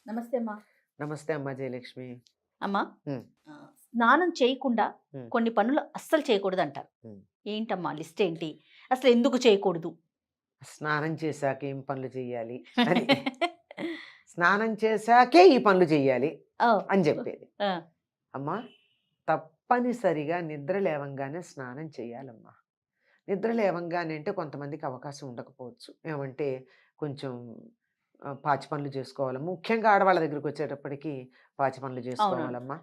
నమస్తే అమ్మా. నమస్తే అమ్మా జయలక్ష్మి. అమ్మా, హ్మ్. స్నానం చేయకుండా హ్మ్. కొన్ని పనులు అస్సలు చేయకూడదంటారు. హ్మ్. ఏంటమ్మా లిస్ట్ ఏంటి? అసలు ఎందుకు చేయకూడదు? స్నానం చేశాక ఏం పనులు చెయ్యాలి అని. స్నానం చేశాకే ఈ పనులు చెయ్యాలి ఓహ్! అని చెప్పేది. ఆ! అమ్మా, తప్పనిసరిగా నిద్ర లేవంగానే స్నానం చేయాలమ్మా. నిద్ర లేవంగానే అంటే కొంతమందికి అవకాశం ఉండకపోవచ్చు. ఏమంటే కొంచెం పాచి పనులు చేసుకోవాలి. ముఖ్యంగా ఆడవాళ్ళ దగ్గరికి వచ్చేటప్పటికి పాచి పనులు అవునవును. చేసుకోవాలమ్మా.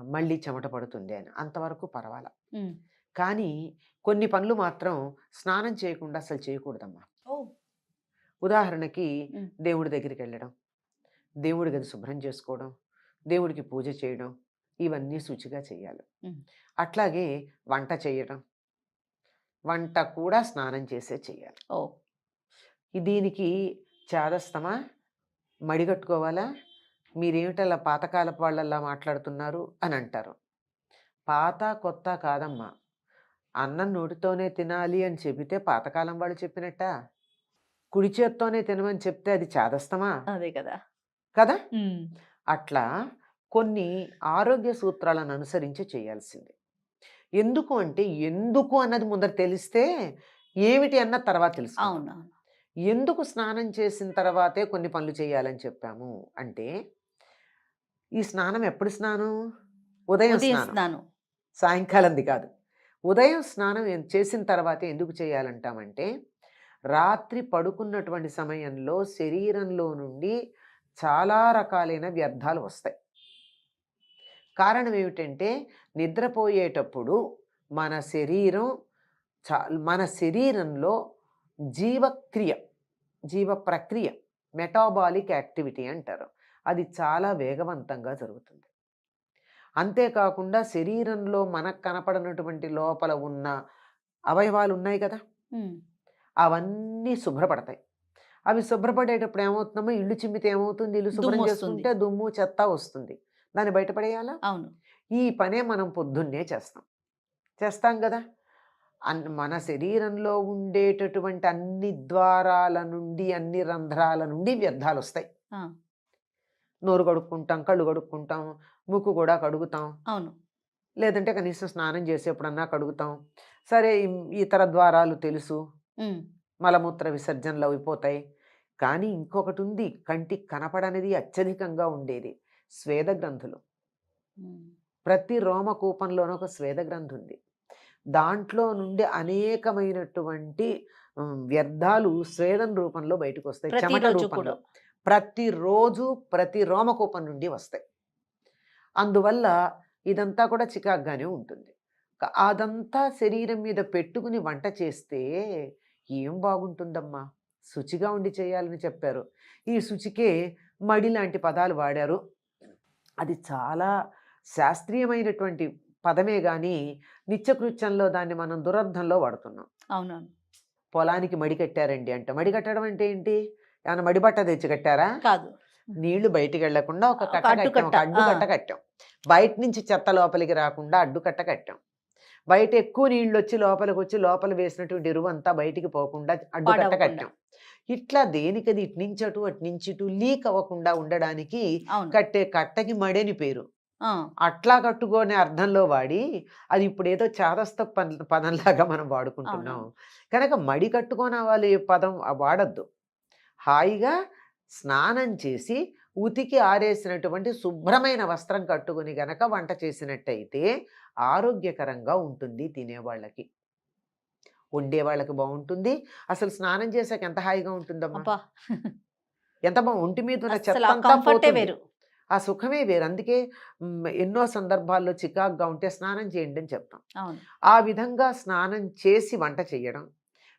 మళ్ళీ చెమట పడుతుంది అని. అంతవరకు పర్వాలా. హ్మ్. కానీ కొన్ని పనులు మాత్రం స్నానం చేయకుండా అసలు చేయకూడదమ్మా. ఓహ్! ఉదాహరణకి హ్మ్. దేవుడి దగ్గరికెళ్ళడం, దేవుడి గది శుభ్రం చేసుకోవడం, దేవుడికి పూజ చేయడం, ఇవన్నీ శుచిగా చేయాలి. హ్మ్. అట్లాగే వంట చేయడం, వంట కూడా స్నానం చేసే చేయాలి. ఓహ్! దీనికి చాదస్తమా? మడిగట్టుకోవాలా? మీరేమిటలా పాతకాలపు వాళ్ళలా మాట్లాడుతున్నారు అని అంటారు. పాత, కొత్త కాదమ్మా. అన్నం నోటితోనే తినాలి అని చెబితే పాతకాలం వాళ్ళు చెప్పినట్టా? కుడి చేత్తోనే తినమని చెప్తే అది చాదస్తమా? అదే కదా! కదా! హ్మ్. అట్లా కొన్ని ఆరోగ్య సూత్రాలను అనుసరించి చేయాల్సింది. ఎందుకు అంటే, ఎందుకు అన్నది ముందర తెలిస్తే, ఏమిటి అన్నది తర్వాత తెలుసుకుంటాం. అవునవును. ఎందుకు స్నానం చేసిన తర్వాతే కొన్ని పనులు చేయాలని చెప్పాము అంటే, ఈ స్నానం ఎప్పుడు స్నానం? ఉదయం ఉదయం స్నానం. స్నానం. సాయంకాలంది కాదు. ఉదయం స్నానం చేసిన తర్వాతే ఎందుకు చేయాలంటామంటే, రాత్రి పడుకున్నటువంటి సమయంలో శరీరంలో నుండి చాలా రకాలైన వ్యర్థాలు వస్తాయి. కారణం ఏమిటంటే, నిద్రపోయేటప్పుడు మన శరీరం చా మన శరీరంలో జీవక్రియ, జీవ ప్రక్రియ, మెటాబాలిక్ యాక్టివిటీ అంటారు. అది చాలా వేగవంతంగా జరుగుతుంది. అంతేకాకుండా శరీరంలో మనకు కనపడనటువంటి లోపల ఉన్న అవయవాలు ఉన్నాయి కదా! హ్మ్. అవన్నీ శుభ్రపడతాయి. అవి శుభ్రపడేటప్పుడు ఏమవుతుందమ్మా, ఇల్లు చిమ్మితే ఏమవుతుంది? ఇల్లు శుభ్రం దుమ్మొస్తుంది. చేసుకుంటే దుమ్ము, చెత్త వస్తుంది. దాన్ని బయటపడేయాలా? అవును. ఈ పనే మనం పొద్దున్నే చేస్తాం. చేస్తాం గదా! మన శరీరంలో ఉండేటటువంటి అన్ని ద్వారాల నుండి, అన్ని రంధ్రాల నుండి వ్యర్థాలొస్తాయి. ఆ! నోరు కడుక్కుంటాం, కళ్ళు కడుక్కుంటాం, ముక్కు కూడా కడుగుతాం. అవును. లేదంటే కనీసం స్నానం చేసేప్పుడన్నా కడుగుతాం. సరే, ఇతర ద్వారాలు తెలుసు. హ్మ్. మలమూత్ర విసర్జనలు అయిపోతాయి. కానీ ఇంకొకటుంది, కంటికి కనపడనిది అత్యధికంగా ఉండేది. స్వేద గ్రంథులు. హ్మ్. ప్రతి రోమకూపంలోనూ ఒక స్వేద గ్రంథి ఉంది. దాంట్లో నుండి అనేకమైనటువంటి వ్యర్థాలు స్వేదం రూపంలో బయటకొస్తాయి. చెమట ప్రతిరోజు కూడా. రూపంలో. ప్రతిరోజు ప్రతి రోమకూపం నుండి వస్తాయి. అందువల్ల ఇదంతా కూడా చికాకుగానే ఉంటుంది. అదంతా శరీరం మీద పెట్టుకుని వంట చేస్తే ఏం బాగుంటుందమ్మా! శుచిగా ఉండి చేయాలని చెప్పారు. ఈ శుచికే మడి లాంటి పదాలు వాడారు. అది చాలా శాస్త్రీయమైనటువంటి పదమే గానీ, నిత్యకృత్యంలో దాన్ని మనం దురర్థంలో వాడుతున్నాం. అవునవును. పొలానికి మడి కట్టారండి అంటే, మడి కట్టడం అంటే ఏంటి? ఏమన్నా మడి బట్ట తెచ్చి కట్టారా? కాదు. నీళ్లు బయటికెళ్ళకుండా ఒక ఒక కట్ట కట్టాం. అడ్డుకట్ట. ఒక ఆ! అడ్డుకట్ట కట్టాం. బయట నుంచి చెత్త లోపలికి రాకుండా అడ్డుకట్ట కట్టాం. బయట ఎక్కువ నీళ్లొచ్చి లోపలికొచ్చి లోపల వేసినటువంటి ఎరువంతా బయటికి పోకుండా అడ్డుకట్ట పాడవకుండా. కట్టాం. ఇట్లా దేనికది ఇటునుంచి అటు, అటునుంచి ఇటు లీక్ అవ్వకుండా ఉండడానికి అవును. కట్టే కట్టకి మడని పేరు. ఆ! అట్లా కట్టుకోనే అర్థంలో వాడి, అది ఇప్పుడేదో చాదస్త పదంలాగా మనం వాడుకుంటున్నాం. అవునవును. కనుక మడి కట్టుకోనవాలి పదం వాడొద్దు. హాయిగా స్నానం చేసి, ఉతికి ఆరేసినటువంటి శుభ్రమైన వస్త్రం కట్టుకొని గనక వంట చేసినట్టయితే ఆరోగ్యకరంగా ఉంటుంది తినేవాళ్ళకి. వండేవాళ్ళకి బావుంటుంది. అసలు స్నానం చేశాక ఎంత హాయిగా ఉంటుందమ్మా! అబ్బా! ఎంత ఒంటి మీదున్న అస్సలు ఆ చెత్తంతా కంఫర్టే పోతుంది. వేరు. ఆ సుఖమే వేరు. అందుకే ఎన్నో సందర్భాల్లో చికాకుగా ఉంటే స్నానం చేయండి అని చెప్తాం. అవును. ఆ విధంగా స్నానం చేసి వంట చేయడం,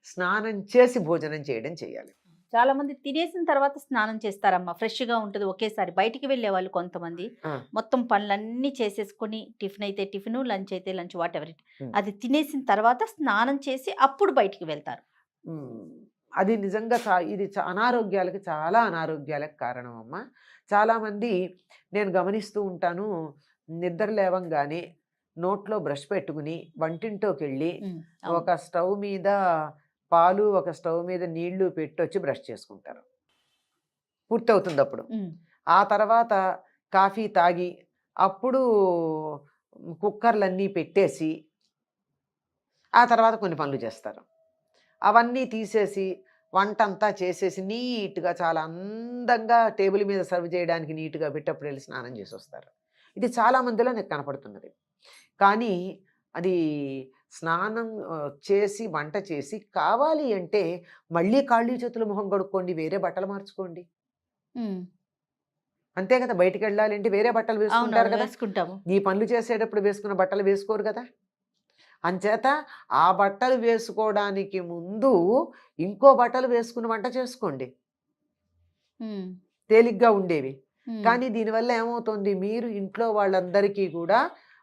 స్నానం చేసి భోజనం చేయడం చేయాలి. చాలా మంది తినేసిన తర్వాత స్నానం చేస్తారమ్మా. ఫ్రెష్‌గా ఉంటది ఒకేసారి. బయటికి వెళ్ళేవాళ్ళు కొంతమంది ఆ! మొత్తం పనులన్నీ చేసేసుకొని టిఫిన్ అయితే టిఫిను, లంచ్ అయితే లంచ్ వాటెవర్ ఇట్. హ్మ్. అది తినేసిన తర్వాత స్నానం చేసి అప్పుడు బయటికి వెళ్తారు. హ్మ్. అది నిజంగా ఇది అనారోగ్యాలకి, చాలా అనారోగ్యాలకు కారణం అమ్మా. చాలామంది నేను గమనిస్తూ ఉంటాను, నిద్ర లేవంగానే నోట్లో బ్రష్ పెట్టుకుని వంటింట్లోకెళ్ళి హ్మ్. అవును. ఒక స్టవ్ మీద పాలు, ఒక స్టవ్ మీద నీళ్లు పెట్టొచ్చి బ్రష్ చేసుకుంటారు. పూర్తవుతుందప్పుడు. హ్మ్. ఆ తర్వాత కాఫీ తాగి అప్పుడు కుక్కర్లన్నీ పెట్టేసి ఆ తర్వాత కొన్ని పనులు చేస్తారు. అవన్నీ తీసేసి వంటంతా చేసేసి నీట్‌గా చాలా అందంగా టేబుల్ మీద సర్వ్ చేయడానికి నీట్‌గా పెట్టి అప్పుడెళ్ళి స్నానం చేసొస్తారు. ఇది చాలా మందిలో నాకు కనపడుతున్నది. కానీ అది స్నానం చేసి వంట చేసి కావాలి అంటే మళ్ళీ కాళ్ళు, చేతులు, మొహం కడుక్కోండి. వేరే బట్టలు మార్చుకోండి. హ్మ్. అంతే కదా! బయటికెళ్ళాలంటే వేరే బట్టలు వేసుకుంటారు అవునవును. కదా! వేసుకుంటాము. ఈ పనులు చేసేటప్పుడు వేసుకున్న బట్టలు వేసుకోరు కదా! అంచేత ఆ బట్టలు వేసుకోవడానికి ముందు ఇంకో బట్టలు వేసుకుని వంట చేసుకోండి. హ్మ్. తేలిగ్గా ఉండేవి. హ్మ్. కానీ దీనివల్ల ఏమవుతుంది? మీరు ఇంట్లో వాళ్ళందరికీ కూడా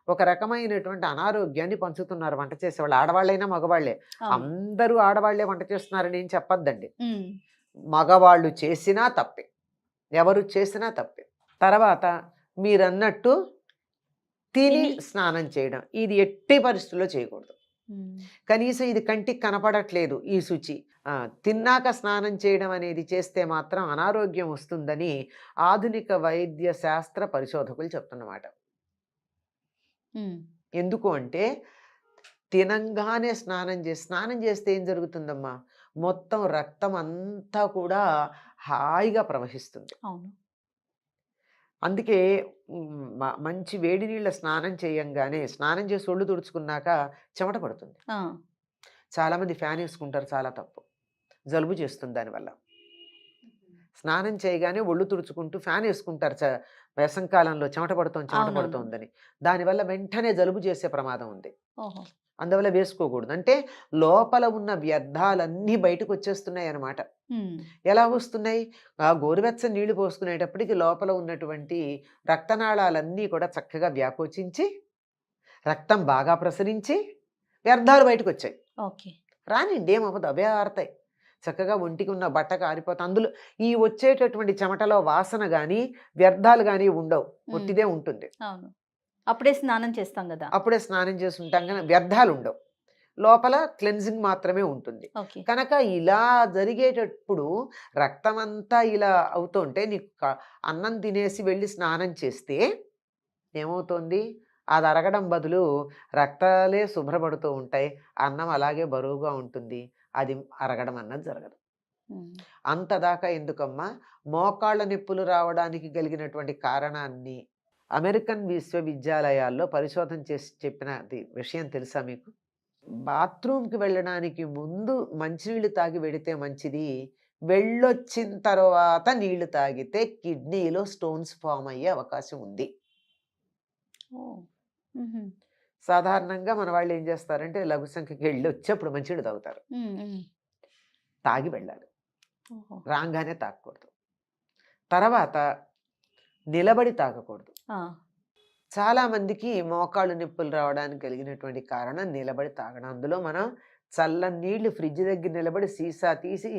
ఒక రకమైనటువంటి అనారోగ్యాన్ని పంచుతున్నారు వంట చేసేవాళ్ళు. ఆడవాళ్ళైనా, మగవాళ్ళే. అవును. అందరూ ఆడవాళ్ళే వంట చేస్తున్నారని ఏం చెప్పొద్దండి. హ్మ్. మగవాళ్ళు చేసినా తప్పే. ఎవరు చేసినా తప్పే. తర్వాత మీరన్నట్టు తిని తిని స్నానం చేయడం. ఇది ఎట్టి పరిస్థితుల్లో చేయకూడదు. హ్మ్. కనీసం ఇది కంటికి కనపడట్లేదు ఈ శుచి. తిన్నాక స్నానం చేయడం అనేది చేస్తే మాత్రం అనారోగ్యం వస్తుందని ఆధునిక వైద్య శాస్త్ర పరిశోధకులు చెప్తున్నమాట. హ్మ్. ఎందుకు అంటే తినంగానే స్నానం చేస్తే ఏం జరుగుతుందమ్మా? మొత్తం రక్తం అంతా కూడా హాయిగా ప్రవహిస్తుంది. అవును. అందుకే మంచి వేడి నీళ్ళ స్నానం చేయంగానే స్నానం చేసి ఒళ్ళు తుడుచుకున్నాక చెమట పడుతుంది. ఆ! చాలామంది ఫ్యాన్ ఏసుకుంటారు. చాలా తప్పు. జలుబు చేస్తుంది దానివల్ల. స్నానం చేయగానే ఒళ్ళు తుడుచుకుంటూ ఫ్యాన్ ఏసుకుంటారు. వేసవికాలంలో చెమట అవునవును. పడుతోందని. దానివల్ల వెంటనే జలుబు చేసే ప్రమాదం ఉంది. ఓహో! అందువల్ల వేసుకోకూడదు. అంటే లోపల ఉన్న వ్యర్థాలన్నీ బయటకొచ్చేస్తున్నాయన్నమాట. హ్మ్. ఎలా వస్తున్నాయి? ఆ గోరువెచ్చని నీళ్లు పోసుకునేటప్పటికి లోపల ఉన్నటువంటి రక్తనాళాలన్నీ కూడా చక్కగా వ్యాకోచించి, రక్తం బాగా ప్రసరించి, వ్యర్థాలు బయటకొచ్చాయి. ఓకే. రానియండి ఏమవ్వదు. అవే ఆరతాయి. చక్కగా ఒంటికి ఉన్న బట్టకు ఆరిపోతాయి. అందులో ఈ వచ్చేటటువంటి చెమటలో వాసన గాని, వ్యర్థాలు గాని ఉండవు. హ్మ్. ఒట్టిదే ఉంటుంది. అవును. అప్పుడే స్నానం చేస్తాం గదా! అప్పుడే స్నానం చేసుంటాం గానీ వ్యర్థాలుండవు. లోపల క్లెన్జింగ్ మాత్రమే ఉంటుంది. ఓకే. కనుక ఇలా జరిగేటప్పుడు రక్తమంతా ఇలా అవుతుంటే నీకు అన్నం తినేసి వెళ్లి స్నానం చేస్తే ఏమవుతుంది? అది అరగడం బదులు రక్తాలే శుభ్రపడుతూ ఉంటాయి. అన్నం అలాగే బరువుగా ఉంటుంది. అది అరగడం అన్నది జరగదు. హ్మ్. అంతదాకా ఎందుకమ్మా? మోకాళ్ళ నొప్పులు రావడానికి కలిగినటువంటి కారణాన్ని అమెరికన్ విశ్వవిద్యాలయాల్లో పరిశోధన చేసి చెప్పినది విషయం తెలుసా మీకు? బాత్రూమ్‌కి వెళ్ళడానికి ముందు మంచినీళ్ళు తాగి వెడితే మంచిది. వెళ్ళొచ్చిన తర్వాత నీళ్లు తాగితే కిడ్నీలో స్టోన్స్ ఫార్మ్ అయ్యే అవకాశం ఉంది. ఓహ్! హుహు. సాధారణంగా మన వాళ్ళు ఏం చేస్తారంటే లఘు సంఖ్యకి వెళ్ళొచ్చి అప్పుడు మంచినీళ్ళు తాగుతారు. హ్మ్. హ్మ్. తాగి వెళ్ళాలి. ఓహో! రాంగానే తాగకూడదు. తర్వాత నిలబడి తాగకూడదు. ఆ! చాలామందికి మోకాళ్ళు నొప్పులు రావడానికి కలిగినటువంటి కారణం నిలబడి తాగడం. అందులో మనం చల్లని నీళ్లు ఫ్రిడ్జ్ దగ్గర నిలబడి సీసా తీసి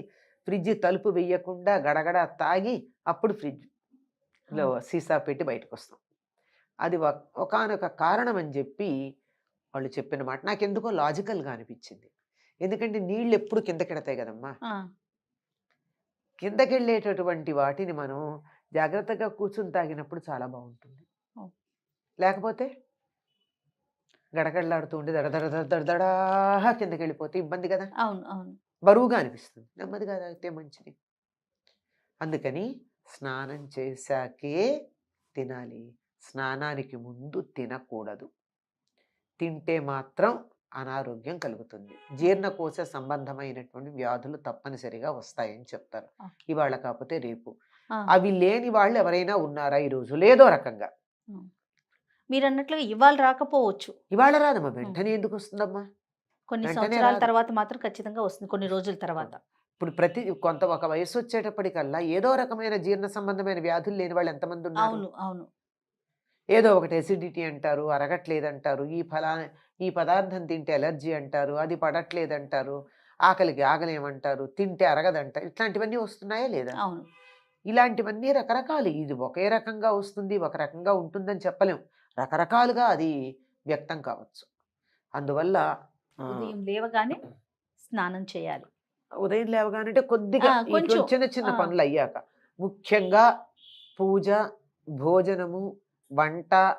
ఫ్రిడ్జ్ తలుపు వెయ్యకుండా గడగడ తాగి అప్పుడు ఆ! ఫ్రిడ్జ్‌లో సీసా పెట్టి బయటకొస్తాం. అది ఒకానొక కారణం అని జెప్పి వాళ్ళు చెప్పిన మాట నాకెందుకో లాజికల్‌గా అనిపిచ్చింది. ఎందుకంటే నీళ్ళెప్పుడు కిందకెడతాయి గదమ్మా! ఆ! కిందకెళ్ళేటటువంటి వాటిని మనం జాగ్రత్తగా కూర్చొని తాగినప్పుడు చాలా బావుంటుంది. ఓహ్! లేకపోతే గడగడలాడుతూ ఉండి దడ దడ దడ దడ దడా కిందకెళ్ళిపోతే ఇబ్బంది గదా! అవును. అవును. బరువుగా అనిపిస్తుంది. నెమ్మదిగా తాగితే మంచిది. అందుకని స్నానం చేశాకే తినాలి. స్నానానికి ముందు తినకూడదు. తింటే మాత్రం అనారోగ్యం కలుగుతుంది. జీర్ణకోశ సంబంధమైనటువంటి వ్యాధులు తప్పనిసరిగా వస్తాయని చెప్తారు. ఓకే. ఇవాళ కాకపోతే రేపు. ఆ! అవి లేని వాళ్ళు ఎవరైనా ఉన్నారా ఈ రోజుల్లో? ఏదో రకంగా. హ్మ్. మీరన్నట్లుగా ఇవాళ రాకపోవచ్చు. ఇవాళ రాదమ్మా. హ్మ్. వెంటనే ఎందుకొస్తుందమ్మా? కొన్ని వెంటనే సంవత్సరాల రాదు. తర్వాత మాత్రం ఖచ్చితంగా వస్తుంది. కొన్ని రోజుల ఆ! తర్వాత. ఇప్పుడు ఒక వయస్సొచ్చేటప్పటికల్లా ఏదో రకమైన జీర్ణ సంబంధమైన వ్యాధులు లేని వాళ్ళు ఎంతమందున్నారు? అవును. అవును. ఏదో ఒకటి ఎసిడిటీ అంటారు, అరగట్లేదంటారు, ఈ పదార్థం తింటే అలర్జీ అంటారు, అది పడట్లేదంటారు, ఆకలికి ఆగలేమంటారు, తింటే అరగదంటారు. ఇట్లాంటివన్నీ వస్తున్నాయా లేదా? అవును. ఇలాంటివన్నీ రకరకాలు. ఇది ఒకే రకంగా వస్తుంది, ఒక రకంగా ఉంటుందని చెప్పలేం. రకరకాలుగా అది వ్యక్తం కావచ్చు. అందువల్ల ఆహ్, ఉదయం లేవగానే స్నానం చేయాలి. ఉదయం లేవగానంటే కొద్దిగా కొంచెం. ఇటువంటి చిన్న చిన్న ఆ! పనులయ్యాక. ముఖ్యంగా పూజ, భోజనము, వంట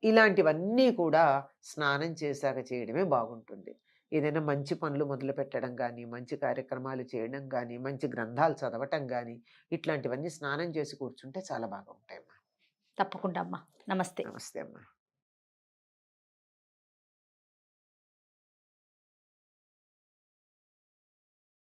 ఇలాంటివన్నీ కూడా స్నానం చేశాక చేయడమే బాగుంటుంది. ఏదైనా మంచి పనులు మొదలుపెట్టడం గానీ, మంచి కార్యక్రమాలు చేయడం గానీ, మంచి గ్రంథాలు చదవటం గానీ, ఇట్లాంటివన్నీ స్నానం చేసి కూర్చుంటే చాలా బాగా ఉంటాయమ్మా. తప్పకుండా అమ్మా. నమస్తే. నమస్తే అమ్మా.